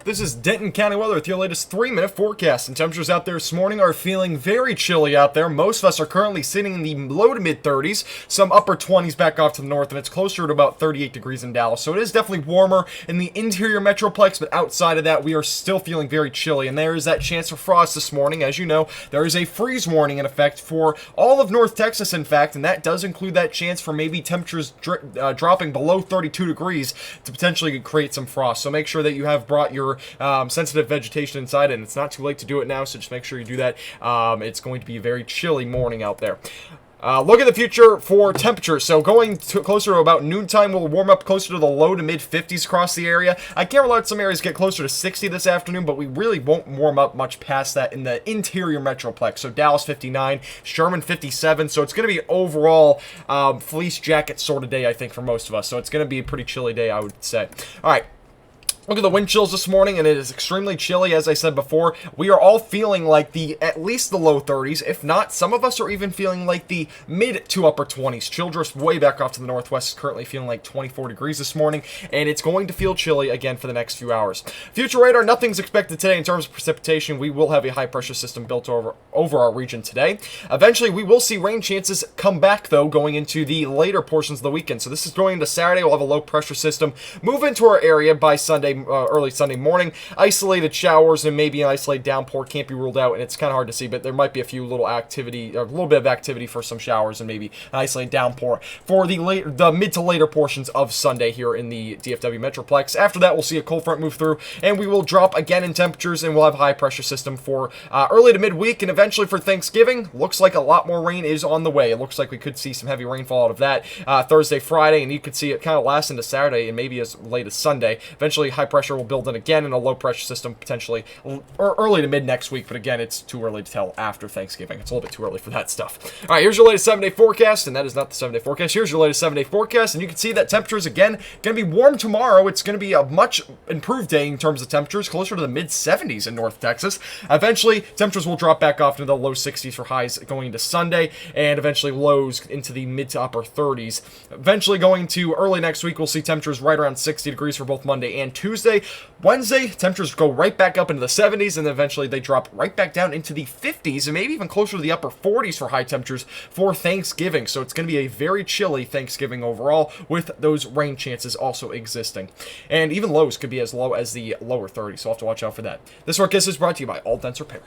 This is Denton County weather with your latest 3-minute forecast. And temperatures out there this morning are feeling very chilly out there. Most of us are currently sitting in the low to mid 30s, some upper 20s back off to the north, and it's closer to about 38 degrees in Dallas. So it is definitely warmer in the interior metroplex, but outside of that, we are still feeling very chilly. And there is that chance for frost this morning. As you know, there is a freeze warning in effect for all of North Texas, in fact, and that does include that chance for maybe temperatures dropping below 32 degrees to potentially create some frost. So make sure that you have brought your sensitive vegetation inside, and it's not too late to do it now, so just make sure you do that. It's going to be a very chilly morning out there. Look at the future for temperatures. So going closer to about noontime, we'll warm up closer to the low to mid 50s across the area. I can't let some areas get closer to 60 this afternoon, but we really won't warm up much past that in the interior metroplex. So Dallas 59, Sherman 57. So it's going to be overall fleece jacket sort of day, I think, for most of us. So it's going to be a pretty chilly day, I would say. All right. Look at the wind chills this morning, and it is extremely chilly, as I said before. We are all feeling like at least the low 30s. If not, some of us are even feeling like the mid to upper 20s. Childress, way back off to the northwest, is currently feeling like 24 degrees this morning, and it's going to feel chilly again for the next few hours. Future radar, nothing's expected today in terms of precipitation. We will have a high-pressure system built over our region today. Eventually, we will see rain chances come back, though, going into the later portions of the weekend. So this is going into Saturday. We'll have a low-pressure system move into our area by Sunday. Early Sunday morning. Isolated showers and maybe an isolated downpour can't be ruled out, and it's kind of hard to see, but there might be a few little activity, a little bit of activity for some showers and maybe an isolated downpour for the mid to later portions of Sunday here in the DFW Metroplex. After that, we'll see a cold front move through, and we will drop again in temperatures, and we'll have a high pressure system for early to midweek, and eventually for Thanksgiving. Looks like a lot more rain is on the way. It looks like we could see some heavy rainfall out of that Thursday, Friday, and you could see it kind of last into Saturday and maybe as late as Sunday. Eventually, high pressure will build in again in a low pressure system potentially early to mid next week, but again, it's too early to tell after Thanksgiving. It's a little bit too early for that stuff. All right, here's your latest 7-day forecast, and that is not the 7-day forecast. Here's your latest 7-day forecast, and you can see that temperatures again going to be warm tomorrow. It's going to be a much improved day in terms of temperatures, closer to the mid 70s in North Texas. Eventually, temperatures will drop back off into the low 60s for highs going into Sunday, and eventually lows into the mid to upper 30s. Eventually, going to early next week, we'll see temperatures right around 60 degrees for both Monday and Tuesday. Wednesday, temperatures go right back up into the 70s, and then eventually they drop right back down into the 50s, and maybe even closer to the upper 40s for high temperatures for Thanksgiving. So it's going to be a very chilly Thanksgiving overall, with those rain chances also existing. And even lows could be as low as the lower 30s, so we'll have to watch out for that. This forecast is brought to you by All Denser Repair.